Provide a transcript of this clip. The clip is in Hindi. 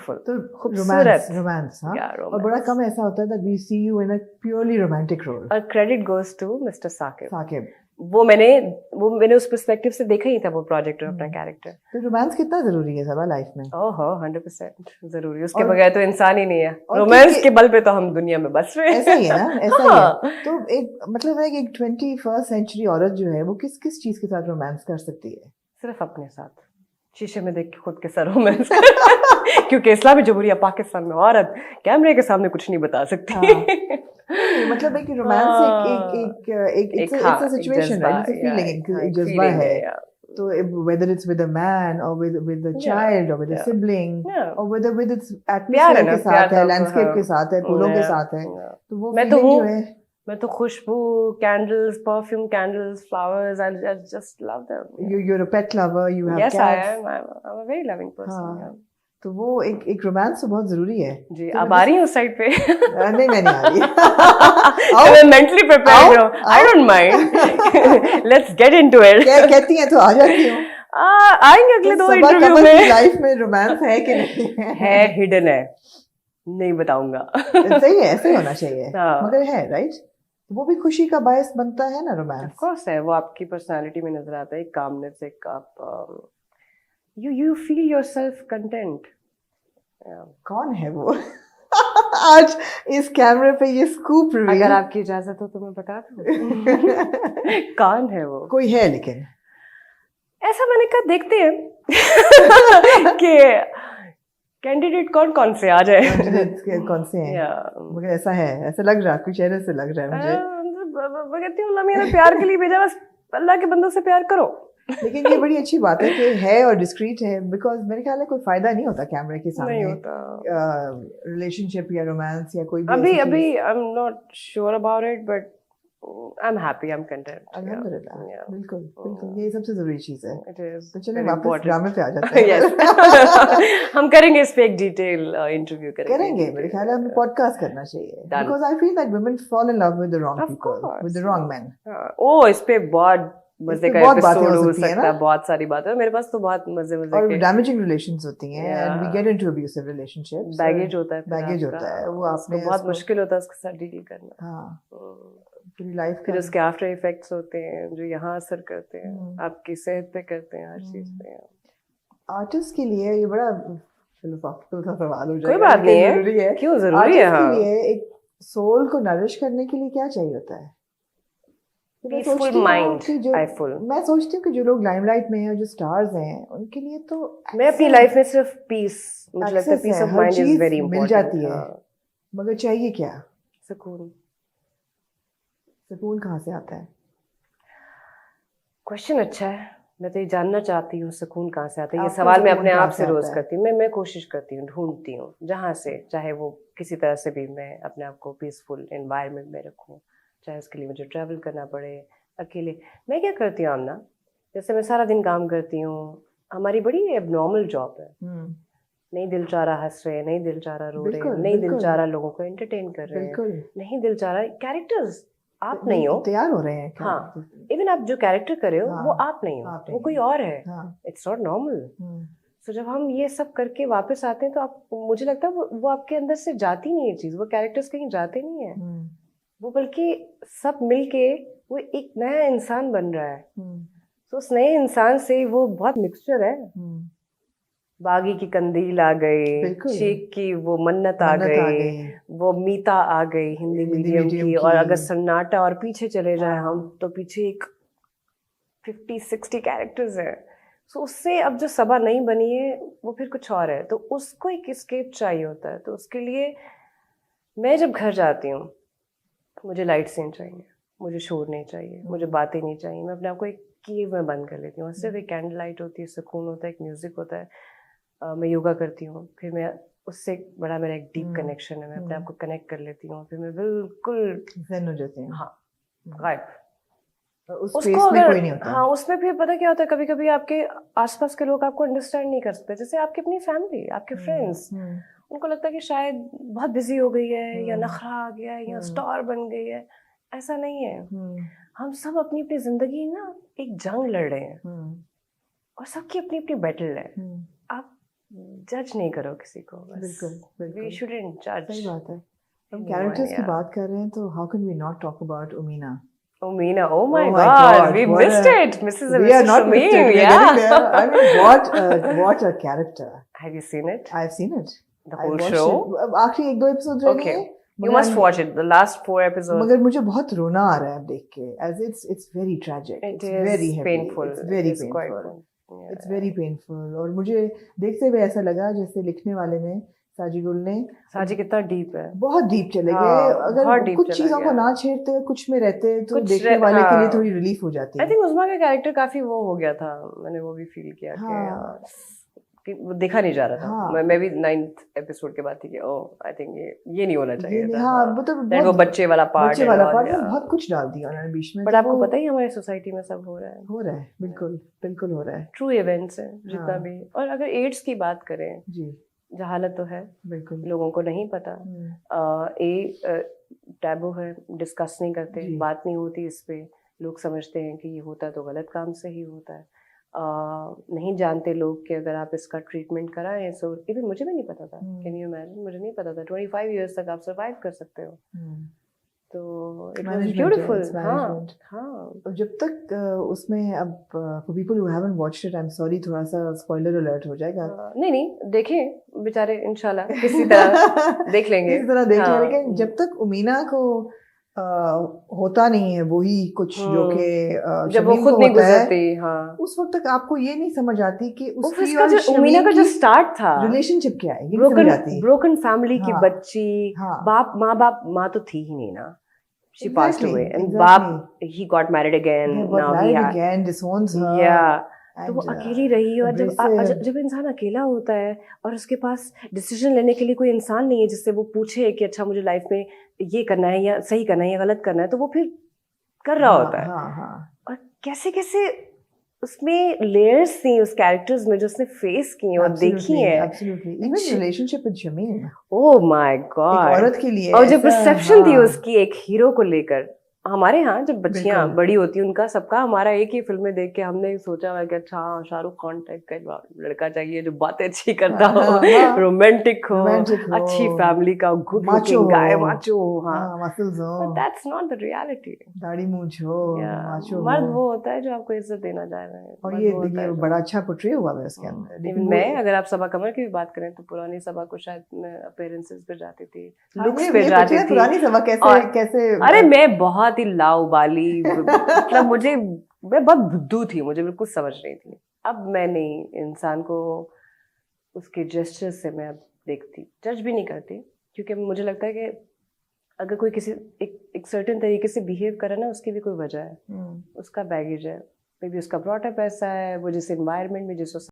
ब्यूटीफुल, तो खूबसूरत रोमांस हाँ, Yeah, और बड़ा कम ऐसा होता है that we see you in a purely romantic role. और credit goes to mister Saqib. Saqib, वो मैंने उस पर्सपेक्टिव से देखा ही था वो प्रोजेक्ट और अपना कैरेक्टर। तो रोमांस कितना जरूरी है सबा लाइफ में? ओह 100% जरूरी, उसके और- बगैर तो इंसान ही नहीं है। और रोमांस के बल पे तो हम दुनिया में बस रहे हैं। ऐसा ही है ना, ऐसा ही हाँ। है। तो एक मतलब है कि एक 21st सेंचुरी औरत जो है वो किस किस चीज के साथ रोमांस कर सकती है? सिर्फ अपने साथ, शीशे में देख के खुद के साथ रोमांस क्योंकि इस्लामी जमहूरिया पाकिस्तान में औरत कैमरे के सामने कुछ नहीं बता सकती। नहीं, मतलब एक रोमांस एक it's a situation, right? It's a feeling, एक जज्बा है। तो whether it's with a man or with a child or with a sibling or with its atmosphere के साथ है, लैंडस्केप के साथ है, फूलों के साथ है, तो वो फीलिंग जो है। मैं तो खुशबू, candles, perfume candles, flowers, I just love them. You're a pet lover, you have Yes, cats. I am. I'm a very loving person. हाँ, तो वो एक रोमांस तो बहुत जरूरी है जी। अब आ रही हूँ उस साइड पे? नहीं, मैं नहीं आ रही। मैं मेंटली प्रिपेयर्ड हूँ। I don't mind. Let's get into it. कहती हैं तो आ जाती हूँ। आएंगे अगले 2 इंटरव्यू में। लाइफ में रोमांस है कि नहीं है, हिडन है, नहीं बताऊंगा। सही है, ऐसे होना चाहिए, हाँ। मगर है, राइट? वो भी खुशी का बायस बनता है ना रोमांस। ऑफ कोर्स है, वो आपकी पर्सनालिटी में नजर आता है, एक कामनेस, एक आप you feel yourself content. कौन है वो? आज इस कैमरे पे ये स्कूप रिवील, अगर आपकी इजाजत हो तो मैं बता दूं। कौन है वो? कोई है, लेकिन ऐसा मैंने कहा देखते हैं कि कैंडिडेट कौन कौन से आ जाए। कौन से हैं, मगर ऐसा है, ऐसा लग रहा है, कुछ चेहरे से लग रहा है मुझे। मैं कहती हूँ अल्लाह ने प्यार के लिए भेजा, बस अल्लाह के बंदों से प्यार करो। लेकिन ये बड़ी अच्छी बात है कि है और डिस्क्रीट है, बिकॉज मेरे ख्याल है कोई फायदा नहीं होता कैमरे के सामने, नहीं होता रिलेशनशिप या रोमांस या कोई अभी I am not sure about it, but I am happy, I am content. अल्हम्दुलिल्लाह, बिल्कुल बिल्कुल, ये सबसे जरूरी चीज है। तो चलिए very वापस important. ड्रामे पे आ जाते हैं। Yes. हम करेंगे इस पे एक डिटेल इंटरव्यू करेंगे, मेरे ख्याल है हमें पॉडकास्ट करना चाहिए, because I feel that women fall in love with the wrong people, with the wrong man. ओ, इस पे बहुत मजे का बहुत बातें एपिसोड हो हो सकती है सकता ना, है, बहुत सारी बातें। मेरे पास तो बहुत मजे और के डैमेजिंग रिलेशंस होती हैं, and we get into abusive relationships, baggage होता है, बैगेज होता है, वो आपने बहुत मुश्किल होता है उसके साथ डील करना। हाँ, पूरी लाइफ फिर उसके आफ्टर इफेक्ट्स होते हैं जो यहाँ असर करते हैं, आपकी सेहत पे करते हैं, हर चीज पे। आर्टिस्ट के लिए ये बड़ा फिलोसॉफिकल सा सवाल हो जाएगा, कोई बात नहीं है, जरूरी है, क्यों जरूरी है? हाँ, के लिए एक सोल को नरिश करने के लिए क्या चाहिए होता है? पीसफुल माइंड, मैं सोचती हूँ कि जो लोग लाइमलाइट में हैं, जो स्टार्स हैं, उनके लिए तो मैं अपनी लाइफ में सिर्फ पीस, मुझे लगता है peace of mind is very important. मिल जाती है, मगर चाहिए क्या? सुकून। सुकून कहाँ से आता है? क्वेश्चन अच्छा है, मैं तो ये जानना चाहती हूँ सुकून कहाँ से आता है। ये सवाल मैं अपने आप से रोज करती हूँ। मैं कोशिश करती हूँ, ढूंढती हूँ जहाँ से, चाहे वो किसी तरह से भी मैं अपने आप को पीसफुल एनवायरनमेंट में रखूँ, चाहे उसके लिए मुझे ट्रैवल करना पड़े अकेले। मैं क्या करती हूँ आमना, जैसे मैं सारा दिन काम करती हूँ, हमारी बड़ी एबनॉर्मल जॉब है, नहीं दिल चाह रहा हंस रहे, नहीं दिल चाह रहा रो रहे, नहीं दिल चाह रहा लोगों को एंटरटेन कर रहे हैं, नहीं दिल चाह रहा कैरेक्टर्स आप नहीं हो, तैयार हो रहे हैं। हाँ, इवन आप जो कैरेक्टर कर रहे हो वो आप नहीं हो, वो कोई और है, इट्स नॉट नॉर्मल। सो जब हम ये सब करके वापस आते हैं तो आप, मुझे लगता है वो आपके अंदर से जाती नहीं है चीज, वो कैरेक्टर्स कहीं जाते नहीं है, वो बल्कि सब मिलके वो एक नया इंसान बन रहा है। तो उस नए इंसान से वो बहुत मिक्सचर है, बागी की कंदील आ गई, शेख की वो मन्नत आ गई, वो मीता आ गई हिंदी मीडियम की, और अगर सन्नाटा और पीछे चले जाए हम तो पीछे एक 50-60 कैरेक्टर्स है। सो उससे अब जो सबा नहीं बनी है वो फिर कुछ और है, तो उसको एक एस्केप चाहिए होता है। तो उसके लिए मैं जब घर जाती हूँ, मुझे लाइट सीन चाहिए, मुझे शोर नहीं चाहिए, मुझे बातें नहीं चाहिए, मैं अपने आप को एक कीव में बंद कर लेती हूँ, सिर्फ एक कैंडल लाइट होती है, सुकून होता है, एक म्यूजिक होता है, मैं योगा करती हूँ, फिर मैं उससे बड़ा मेरा एक डीप कनेक्शन है, मैं अपने आप को कनेक्ट कर लेती हूँ, फिर मैं बिल्कुल ज़ेन हो जाती हूँ। हाँ, गायब उसको अगर कोई नहीं होता। हाँ, उसमें फिर पता क्या होता है, कभी कभी आपके आसपास के लोग आपको अंडरस्टैंड नहीं कर सकते, जैसे आपकी अपनी फैमिली, आपके फ्रेंड्स, उनको लगता है कि शायद बहुत बिजी हो गई है, या नखरा आ गया है, या स्टार बन गई है। ऐसा नहीं है, हम सब अपनी अपनी जिंदगी ना एक जंग लड़ रहे हैं, और सबकी अपनी अपनी बैटल है। आप जज नहीं करो किसी को। बिल्कुल वी शुडंट जज। सही बात है। हम कैरेक्टर्स की बात कर रहे हैं तो how can we not talk about Umeena? Umeena, oh my God, we missed it, Mrs. and Mr. Shamim. Yeah. I mean, what a character. Have you seen it? I've seen it. The whole show? आखिरी 1-2 एपिसोड रह गए हैं। You must watch it. The last 4 episodes. मगर मुझे बहुत रोना आ रहा है अब देख के, as it's very tragic. It is very painful. It's very painful. It's very painful. और मुझे देखते हुए ऐसा लगा जैसे लिखने वाले ने साजी कितना डीप है, बहुत डीप चले गए। अगर कुछ चीजों को ना छेड़ते, कुछ में रहते तो देखने वाले के लिए थोड़ी रिलीफ हो जाती। आई थिंक उस्मा का कैरेक्टर काफी वो हो गया था, मैंने वो भी फील किया कि वो देखा नहीं जा रहा था। मैं भी 9th एपिसोड के बाद थी कि ओह आई थिंक ये नहीं होना चाहिए था। वो बच्चे वाला पार्ट बहुत कुछ डाल दिया उन्होंने बीच में। बट आपको पता ही हमारी सोसाइटी में सब हो रहा है। बिल्कुल हो रहा है। ट्रू इवेंट्स है जितना भी। और अगर एड्स की बात करें जी, जहालत तो है, बिल्कुल लोगों को नहीं पता। टैबू है, डिस्कस नहीं करते, बात नहीं होती इस पे। लोग समझते हैं कि ये होता तो गलत काम से ही होता है। नहीं जानते लोग कि अगर आप इसका ट्रीटमेंट कराएं, सो इवन मुझे भी नहीं पता था। कैन यू इमेजिन, मुझे नहीं पता था 25 इयर्स तक आप सर्वाइव कर सकते हो। तो इट वाज ब्यूटीफुल। हाँ, जब तक उसमें अब for people who haven't watched it, I am sorry थोड़ा सा स्पॉइलर अलर्ट हो जाएगा। नहीं देखें बेचारे, इंशाल्लाह किसी तरह देख लेंगे, किसी तरह देख लेंगे। लेकिन जब तक उमीना को होता नहीं है वही कुछ जो कि जब वो खुद नहीं गुजरती, हाँ, उस वक्त तक आपको ये नहीं समझ आती कि उसकी और उमीना का जो स्टार्ट था, रिलेशनशिप क्या है। ब्रोकन फैमिली की बच्ची, माँ तो थी ही नहीं ना। She passed away, and Bab, he got married again. Disowns her. Yeah. तो वो अकेली रही। और जब इंसान अकेला होता है और उसके पास डिसीजन लेने के लिए कोई इंसान नहीं है जिससे वो पूछे कि अच्छा मुझे लाइफ में ये करना है या सही करना है या गलत करना है, तो वो फिर कर रहा होता है। और कैसे कैसे उसमें लेयर्स थी उस कैरेक्टर्स में जो उसने फेस की और देखी है। Even relationship with Shamim, oh my God, औरत के लिए। और जो परसेप्शन थी उसकी एक हीरो को लेकर, हमारे यहाँ जब बच्चियां बड़ी होती हैं उनका सबका हमारा एक ही फिल्म में देख के हमने सोचा हुआ कि अच्छा शाहरुख खान टाइप का लड़का चाहिए जो बातें अच्छी करता हो, रोमांटिक हो, अच्छी फैमिली का, good looking guy, macho. That's not the reality. दाढ़ी मूंछ हो, माचो। मर्द वो होता है जो आपको इज्जत देना चाह रहा है। और ये देखिए बड़ा अच्छा पोर्ट्रे हुआ है उसके अंदर। मैं अगर आप सबा कमर की भी बात करें तो पुरानी सबा को शायद अपीयरेंसेस पे जाती थी, लुक्स पे जाती थी। पुरानी सबा कैसे अरे मैं बहुत ही लाउबाली, मतलब मैं बहुत बुद्धू थी, मुझे बिल्कुल समझ नहीं थी। अब मैं नहीं, इंसान को उसके जेस्चर से मैं अब देखती, जज भी नहीं करती, क्योंकि मुझे लगता है कि अगर कोई किसी एक सर्टेन तरीके से बिहेव करे ना, उसकी भी कोई वजह है, उसका बैगेज है, मे बी उसका ब्रॉट अप ऐसा है, वो जिस एनवायरनमेंट में जिस